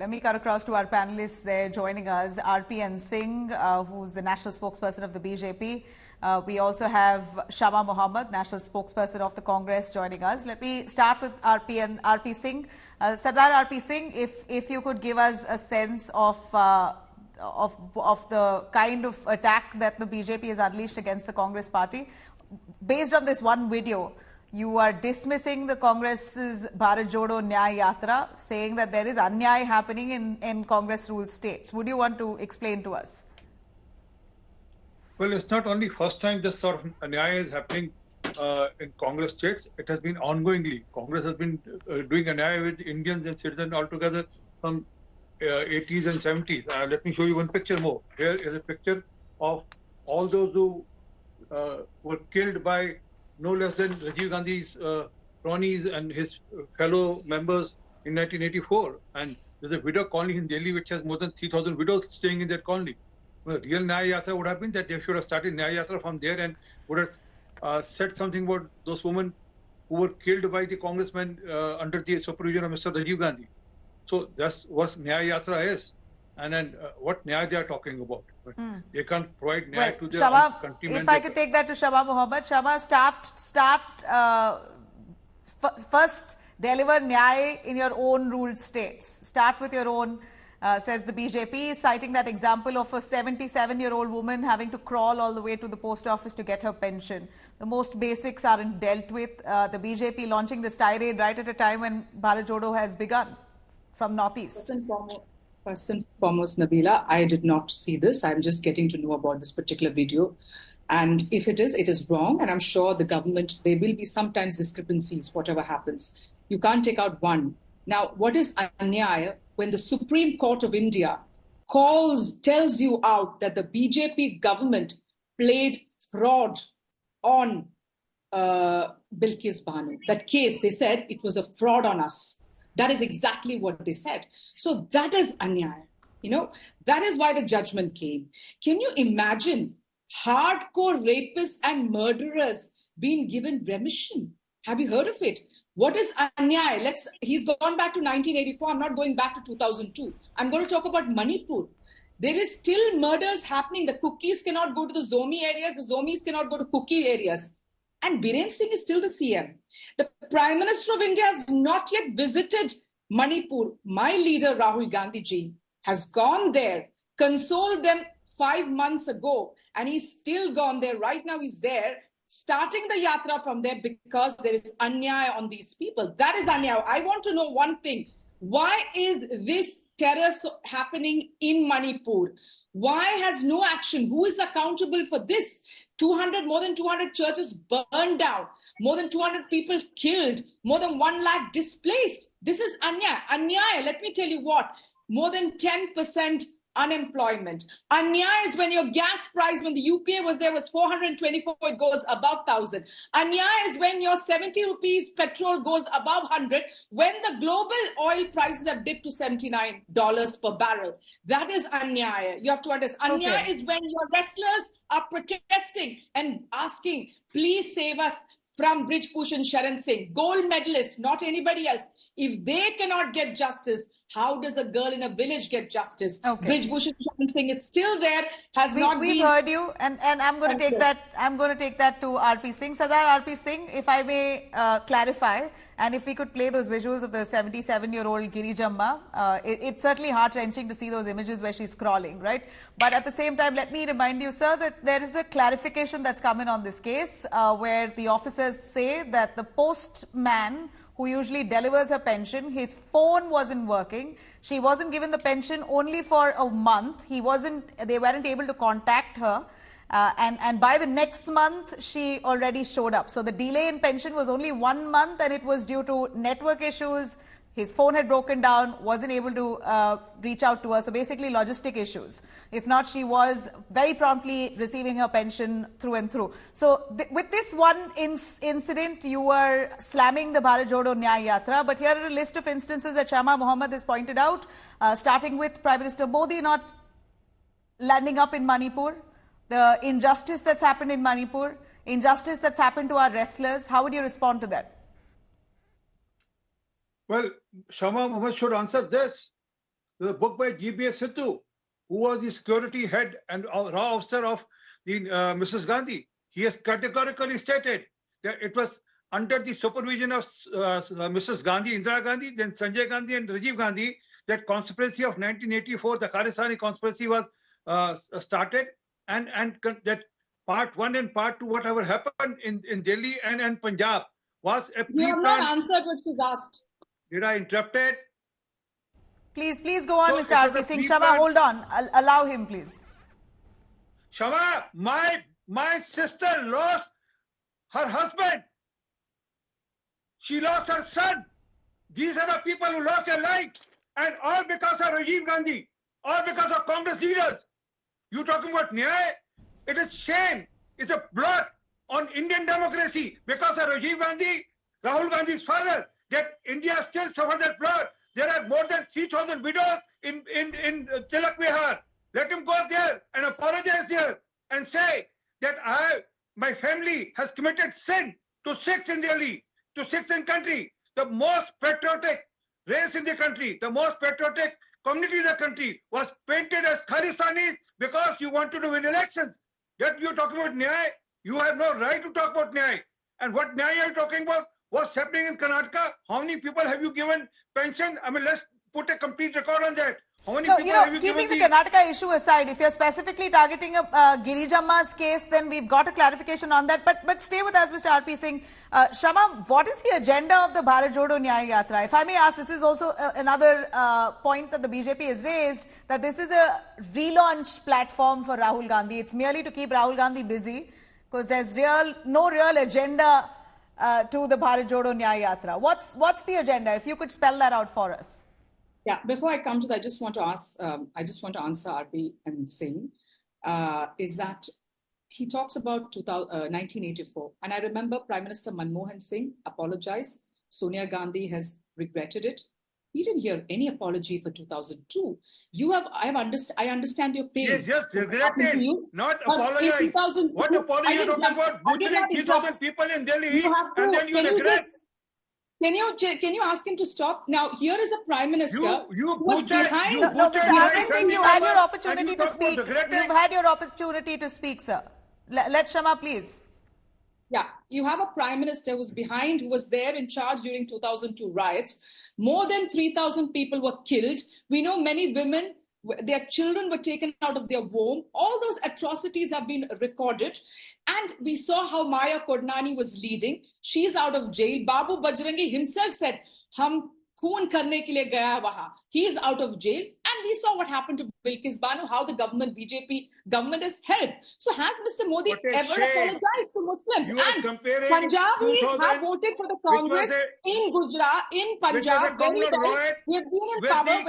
Let me cut across to our panelists there joining us. RP and Singh, who's the national spokesperson of the BJP. We also have Shama Mohammed, national spokesperson of the Congress, joining us. Let me start with RP Singh. Sardar RP Singh, if you could give us a sense of the kind of attack that the BJP has unleashed against the Congress party. Based on this one video, you are dismissing the Congress's Bharat Jodo Nyaya Yatra, saying that there is anyaya happening in Congress ruled states. Would you want to explain to us? Well, it's not only first time this sort of anyaya is happening in Congress states. It has been ongoingly. Congress has been doing anyaya with Indians and citizens altogether from 80s and 70s. Let me show you one picture more. Here is a picture of all those who were killed by no less than Rajiv Gandhi's cronies and his fellow members in 1984. And there's a widow colony in Delhi which has more than 3,000 widows staying in that colony. Well, the real Nyaya Yatra would have been that they should have started Nyaya Yatra from there and would have said something about those women who were killed by the congressmen under the supervision of Mr. Rajiv Gandhi. So that's what Nyaya Yatra is. And then what Nyaya they are talking about. But they can't provide Nyaya to their countrymen. If I could take that to Shama Mohammed. Shama, first deliver Nyaya in your own ruled states. Start with your own, says the BJP, citing that example of a 77-year-old woman having to crawl all the way to the post office to get her pension. The most basics aren't dealt with. The BJP launching this tirade right at a time when Bharat Jodo has begun from Northeast. First and foremost, Nabila, I did not see this. I'm just getting to know about this particular video. And if it is wrong. And I'm sure the government, there will be sometimes discrepancies, whatever happens. You can't take out one. Now, what is anyaya when the Supreme Court of India tells you out that the BJP government played fraud on Bilkis Banu? That case, they said it was a fraud on us. That is exactly what they said. So that is anyaya. That is why the judgment came. Can you imagine hardcore rapists and murderers being given remission? Have you heard of it? What is anyaya? He's gone back to 1984. I'm not going back to 2002. I'm going to talk about Manipur. There is still murders happening. The Kukis cannot go to the Zomi areas. The Zomis cannot go to Kuki areas. And Biren Singh is still the CM. The Prime Minister of India has not yet visited Manipur. My leader, Rahul Gandhi ji, has gone there, consoled them 5 months ago, and he's still gone there. Right now he's there, starting the yatra from there because there is anyaya on these people. That is anyaya. I want to know one thing. Why is this terror happening in Manipur? Why has no action? Who is accountable for this? More than 200 churches burned down, more than 200 people killed, more than 1 lakh displaced. This is anyaya. Anyaya, let me tell you what, more than 10% unemployment. Anyaya is when your gas price, when the UPA was there, was 424, it goes above 1,000. Anyaya is when your 70 rupees petrol goes above 100, when the global oil prices have dipped to $79 per barrel. That is anyaya. You have to understand. Anyaya is when your wrestlers are protesting and asking, please save us from Brij Bhushan Sharan Singh, gold medalists, not anybody else. If they cannot get justice, how does a girl in a village get justice? Brij Bhushan Sharan Singh, it's still there, We've heard you, and I'm going to take that. I'm going to take that to RP Singh. Sardar RP Singh, if I may clarify, and if we could play those visuals of the 77-year-old Girijamma, it's certainly heart-wrenching to see those images where she's crawling, right? But at the same time, let me remind you, sir, that there is a clarification that's come in on this case, where the officers say that the postman who usually delivers her pension, his phone wasn't working. She wasn't given the pension only for a month. They weren't able to contact her. And by the next month, she already showed up. So the delay in pension was only 1 month, and it was due to network issues. His phone had broken down, wasn't able to reach out to her. So basically logistic issues. If not, she was very promptly receiving her pension through and through. So with this one incident, you were slamming the Bharat Jodo Nyaya Yatra. But here are a list of instances that Shama Mohammed has pointed out, starting with Prime Minister Modi not landing up in Manipur, the injustice that's happened in Manipur, injustice that's happened to our wrestlers. How would you respond to that? Well, Shama Mohammed should answer this. There's a book by G.B.S. Sidhu, who was the security head and raw officer of the Mrs. Gandhi. He has categorically stated that it was under the supervision of Mrs. Gandhi, Indira Gandhi, then Sanjay Gandhi and Rajiv Gandhi, that conspiracy of 1984, the Khalistani conspiracy was started, and that part 1 and part 2, whatever happened in Delhi and Punjab, was a You have not answered what she's asked. Did I interrupt it? Please go on, Mr. R.P. Singh. Shama, hold on. Allow him, please. Shama, my sister lost her husband. She lost her son. These are the people who lost their life. And all because of Rajiv Gandhi. All because of Congress leaders. You talking about Nyaya? It is shame. It's a blot on Indian democracy. Because of Rajiv Gandhi, Rahul Gandhi's father, that India still suffers that blot. There are more than 3,000 widows in Tilak Vihar. Let him go there and apologize there and say that my family has committed sin to Sikhs in Delhi, to Sikhs in country, the most patriotic race in the country, the most patriotic community in the country was painted as Khalistanis because you wanted to win elections. Yet you're talking about Nyaya. You have no right to talk about Nyaya. And what Nyaya are you talking about? What's happening in Karnataka? How many people have you given pension? I mean, let's put a complete record on that. How many people have you given? Keeping the Karnataka issue aside, if you're specifically targeting Girijamma's case, then we've got a clarification on that. But stay with us, Mr. R.P. Singh. Shama, what is the agenda of the Bharat Jodo Nyaya Yatra? If I may ask, this is also another point that the BJP has raised, that this is a relaunch platform for Rahul Gandhi. It's merely to keep Rahul Gandhi busy, because there's no real agenda to the Bharat Jodo Nyaya Yatra. What's the agenda? If you could spell that out for us. Yeah, before I come to that, I just want to answer RP and Singh, is that he talks about 1984. And I remember Prime Minister Manmohan Singh apologized. Sonia Gandhi has regretted it. We didn't hear any apology for 2002. I understand your pain. Yes, regretted, not apologize. What apology are you talking about? Butchering 3,000 people in Delhi and then you regret. Can you ask him to stop? Now, here is a Prime Minister. You butchered. You had your opportunity to speak. You've had your opportunity to speak, sir. Let Shama, please. Yeah, you have a Prime Minister who was there in charge during 2002 riots. More than 3,000 people were killed. We know many women, their children were taken out of their womb. All those atrocities have been recorded. And we saw how Maya Kodnani was leading. She's out of jail. Babu Bajrangi himself said, "Hum khoon karne ke liye gaya waha." He is out of jail. And we saw what happened to Bilkis Banu, how the BJP government has helped. So has Mr. Modi ever apologized to Muslims? And Punjabis have voted for the Congress in Gujarat, in Punjab. We have been in power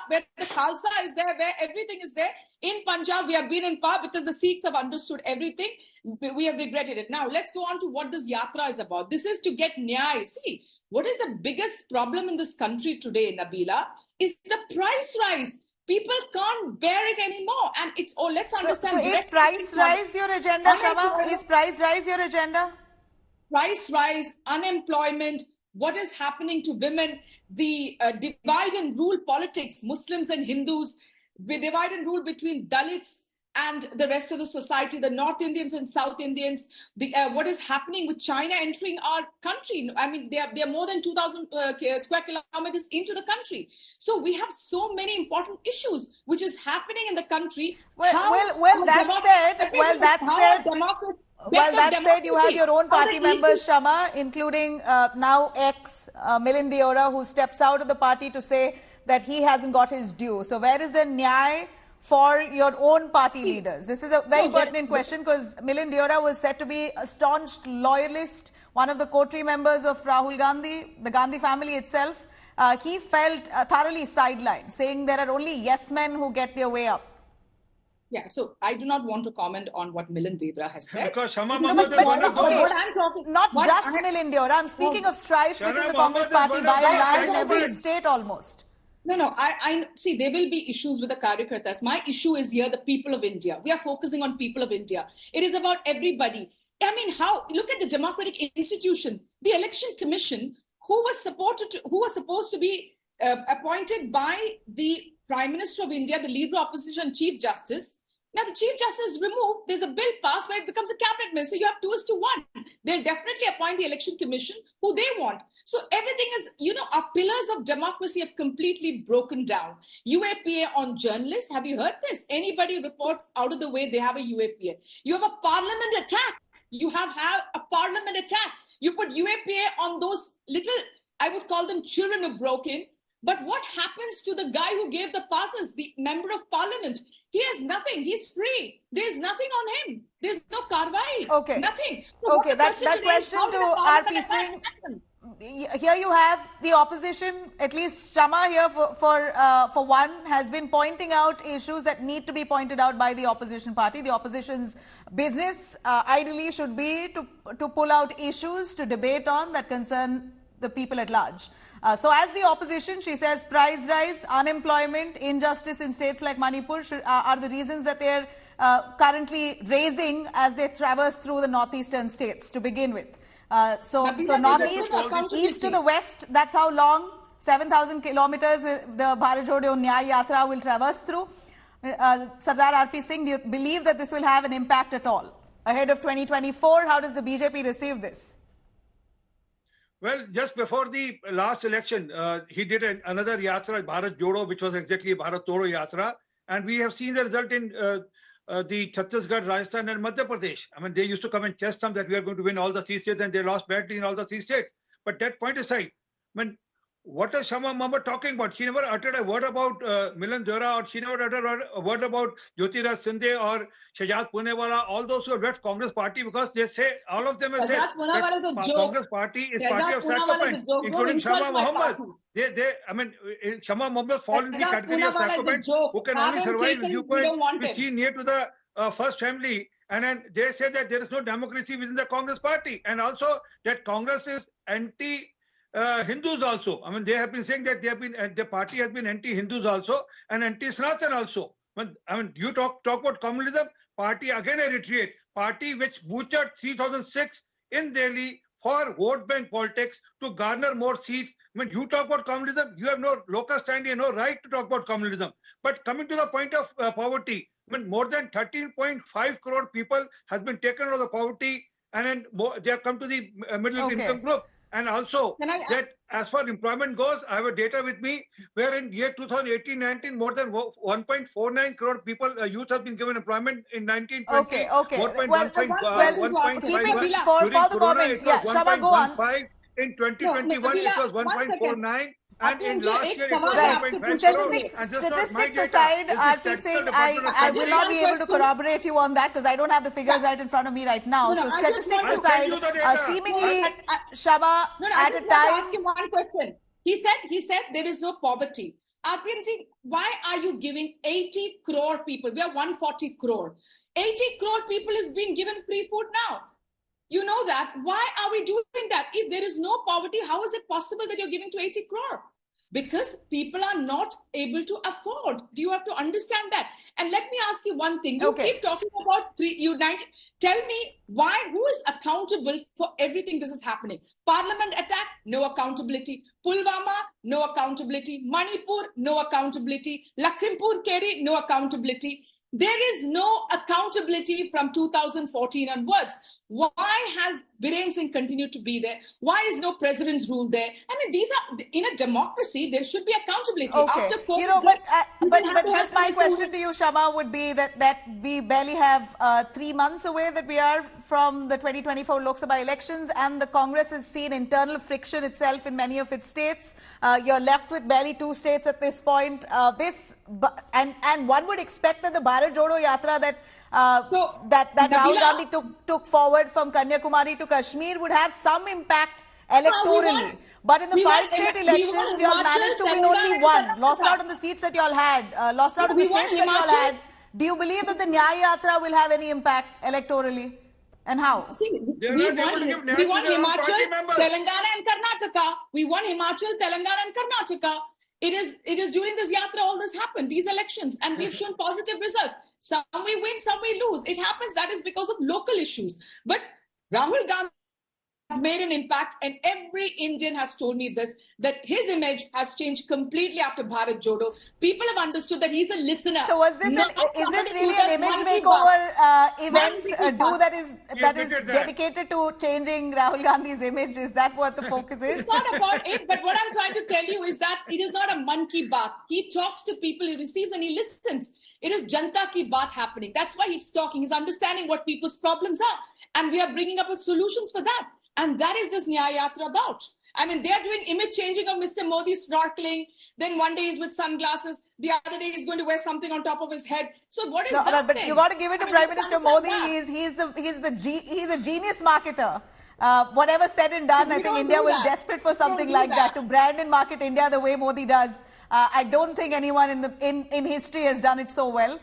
where the Khalsa is there, where everything is there. In Punjab, we have been in power because the Sikhs have understood everything. We have regretted it. Now, let's go on to what this yatra is about. This is to get Nyaya. See, what is the biggest problem in this country today, Nabila, is the price rise. People can't bear it anymore. And let's understand. So is price rise your agenda, Shama? Is price rise your agenda? Price rise, unemployment, what is happening to women, the divide and rule politics, Muslims and Hindus, we divide and rule between Dalits and the rest of the society, the North Indians and South Indians, what is happening with China entering our country. I mean, they are more than 2,000 square kilometers into the country. So we have so many important issues which is happening in the country. That said, you have your own party members, Shama, including now ex-Milind Deora, who steps out of the party to say that he hasn't got his due. So where is the Nyaya for your own party leaders? This is a very pertinent question, because Milind Deora was said to be a staunch loyalist, one of the coterie members of Rahul Gandhi, the Gandhi family itself. He felt thoroughly sidelined, saying there are only yes men who get their way up. Yeah, so I do not want to comment on what Milind Deora has said. Because Shama Mohammed is one of those. Not just Milind Deora. I'm speaking of strife within the Congress party by and large in every state almost. No, I see there will be issues with the Karyakartas. My issue is here, the people of India. We are focusing on people of India. It is about everybody. I mean, look at the democratic institution, the election commission, who was supposed to be appointed by the Prime Minister of India, the leader of opposition, Chief Justice. Now, the Chief Justice is removed. There's a bill passed where it becomes a cabinet minister. You have 2:1. They'll definitely appoint the Election Commission who they want. So everything is, our pillars of democracy have completely broken down. UAPA on journalists. Have you heard this? Anybody reports out of the way, they have a UAPA. You have a parliament attack. You have a parliament attack. You put UAPA on those little, I would call them children who broke in. But what happens to the guy who gave the passes, the member of parliament? He has nothing. He's free. There's nothing on him. There's no karwai. Okay. Nothing. So okay, that question to RP Singh. Here you have the opposition, at least Shama here for one, has been pointing out issues that need to be pointed out by the opposition party. The opposition's business ideally should be to pull out issues to debate on that concern the people at large. So as the opposition, she says price rise, unemployment, injustice in states like Manipur are the reasons that they're currently raising as they traverse through the northeastern states to begin with. So northeast, east to the west, that's how long 7,000 kilometers the Bharat Jodo Nyaya Yatra will traverse through. Sardar RP Singh, do you believe that this will have an impact at all? Ahead of 2024, how does the BJP receive this? Well, just before the last election, he did another Yatra, Bharat Jodo, which was exactly Bharat Jodo Yatra. And we have seen the result in the Chhattisgarh, Rajasthan and Madhya Pradesh. I mean, they used to come and test them that we are going to win all the 3 states and they lost badly in all the 3 states. But that point aside, I mean, what is Shama Mohammed talking about? She never uttered a word about Milan Dora, or she never uttered a word about Jyotiraj Sindhe or Shajat Punewala, all those who have left Congress party, because they say, all of them have said that Congress party is party of sycophants, including Shama Mohammed. Shama Mohammed falls in the category of sycophants who can only survive in viewpoint be seen near to the first family. And then they say that there is no democracy within the Congress party, and also that Congress is anti Hindus also. I mean, they have been saying that the party has been anti-Hindus also and anti-Sanatan also. I mean, you talk about communalism, party again I reiterate, party which butchered 3006 in Delhi for vote bank politics to garner more seats. I mean, you talk about communalism, you have no locus standi and no right to talk about communalism. But coming to the point of poverty, I mean, more than 13.5 crore people has been taken out of the poverty, and then they have come to the middle income group. And also that as far as employment goes, I have a data with me where in year 2018-19, more than 1.49 crore people, youth has been given employment in 1920. Okay. 1.5 for the comment. Yeah, Shama, go on. In 2021, it was 1.49. And in last year, it was right. 1.5 Statistics aside, RP Singh, I will not be able to corroborate you on that because I don't have the figures right in front of me right now. So statistics aside, seemingly, Shama, at a time... I ask him one question. He said there is no poverty. RP Singh, why are you giving 80 crore people? We are 140 crore. 80 crore people is being given free food now. You know that. Why are we doing that? If there is no poverty, how is it possible that you're giving to 80 crore? Because people are not able to afford. Do you have to understand that? And let me ask you one thing. You keep talking about United. Tell me who is accountable for everything this is happening? Parliament attack, no accountability. Pulwama, no accountability. Manipur, no accountability. Lakhimpur Kheri, no accountability. There is no accountability from 2014 onwards. Why has Biren Singh continued to be there? Why is no president's rule there? I mean, these are, in a democracy, there should be accountability. After COVID, but just my question to you, Shama, would be that we barely have 3 months away that we are from the 2024 Lok Sabha elections, and the Congress has seen internal friction itself in many of its states. You're left with barely 2 states at this point. And one would expect that the Bharat Jodo Yatra that Rahul Gandhi took forward from Kanyakumari to Kashmir would have some impact electorally. But in the 5-state elections, you all managed to win only 1. Lost out on the seats that you all had. Lost out on the states that you all had. Do you believe that the Nyaya Yatra will have any impact electorally? And how? See, we won Himachal, Telangana and Karnataka. We won Himachal, Telangana and Karnataka. It is during this yatra all this happened, these elections, and we've shown positive results. Some we win, some we lose. It happens. That is because of local issues. But Rahul Gandhi made an impact, and every Indian has told me this, that his image has changed completely after Bharat Jodo. People have understood that he's a listener. So is this really an image makeover event that is dedicated to changing Rahul Gandhi's image? Is that what the focus is? It's not about it, but what I'm trying to tell you is that it is not a man ki baat. He talks to people, he receives and he listens. It is janta ki baat happening. That's why he's talking. He's understanding what people's problems are. And we are bringing up with solutions for that. And that is this Nyaya Yatra about. I mean, they are doing image changing of Mr. Modi snorkeling. Then one day he's with sunglasses. The other day he's going to wear something on top of his head. So what is that? But you got to give it to Prime Minister Modi. He's a genius marketer. Whatever said and done, I think India was desperate for something like that to brand and market India the way Modi does. I don't think anyone in history has done it so well.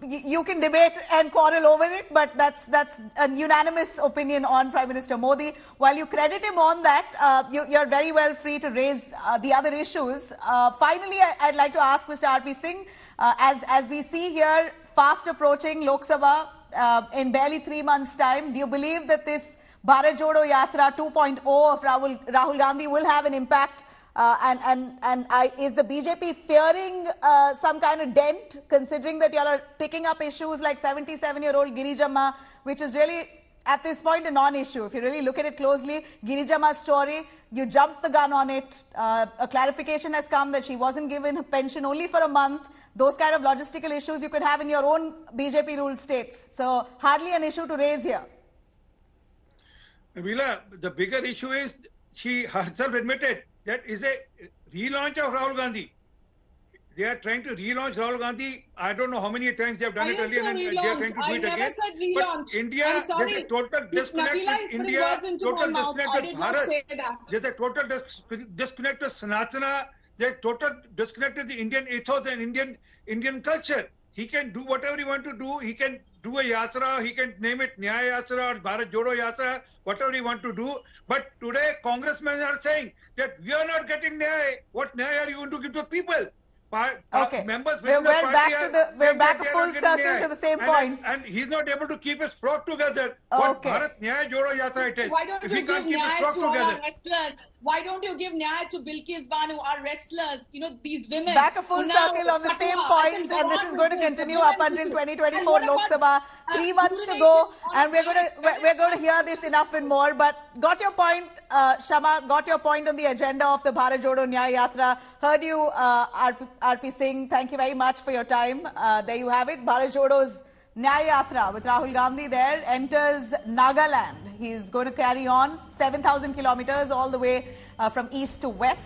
You can debate and quarrel over it, but that's a unanimous opinion on Prime Minister Modi. While you credit him on that, you're very well free to raise the other issues. Finally, I'd like to ask Mr. R.P. Singh, as we see here, fast approaching Lok Sabha in barely 3 months' time, do you believe that this Bharat Jodo Yatra 2.0 of Rahul Gandhi will have an impact? Is the BJP fearing some kind of dent, considering that you all are picking up issues like 77-year-old Giri Jamma, which is really at this point a non-issue? If you really look at it closely, Giri Jamma's story, you jumped the gun on it. A clarification has come that she wasn't given a pension only for a month. Those kind of logistical issues you could have in your own BJP-ruled states. So hardly an issue to raise here. Nabila, the bigger issue is she herself admitted that is a relaunch of Rahul Gandhi. They are trying to relaunch Rahul Gandhi. I don't know how many times they have done it earlier and they are trying to do it again. But India, there's a total disconnect with India, total disconnect with Bharat. There's a total disconnect with Sanatana. There's a total disconnect with the Indian ethos and Indian culture. He can do whatever he wants to do. He can do a yatra. He can name it Nyaya Yatra or Bharat Jodo Yatra, whatever he wants to do. But today, congressmen are saying that we are not getting Nyaya. What Nyaya are you going to give to people? Okay. Members we're back full circle to the same point. And he's not able to keep his flock together. What Bharat Nyaya Jodo Yatra it is. Why don't you give Nyaya to our wrestlers? Why don't you give Nyaya to Bilkis Banu, our wrestlers? You know, these women. Back a full circle on the same points, and this is going to continue up until 2024 Lok Sabha. 3 months to go, and we're going to hear this enough and more. But got your point, Shama. Got your point on the agenda of the Bharat Jodo Nyaya Yatra. Heard you, R.P. Singh. Thank you very much for your time. There you have it. Bharat Jodo's Nyaya Yatra with Rahul Gandhi there enters Nagaland. He's going to carry on 7,000 kilometers all the way from east to west.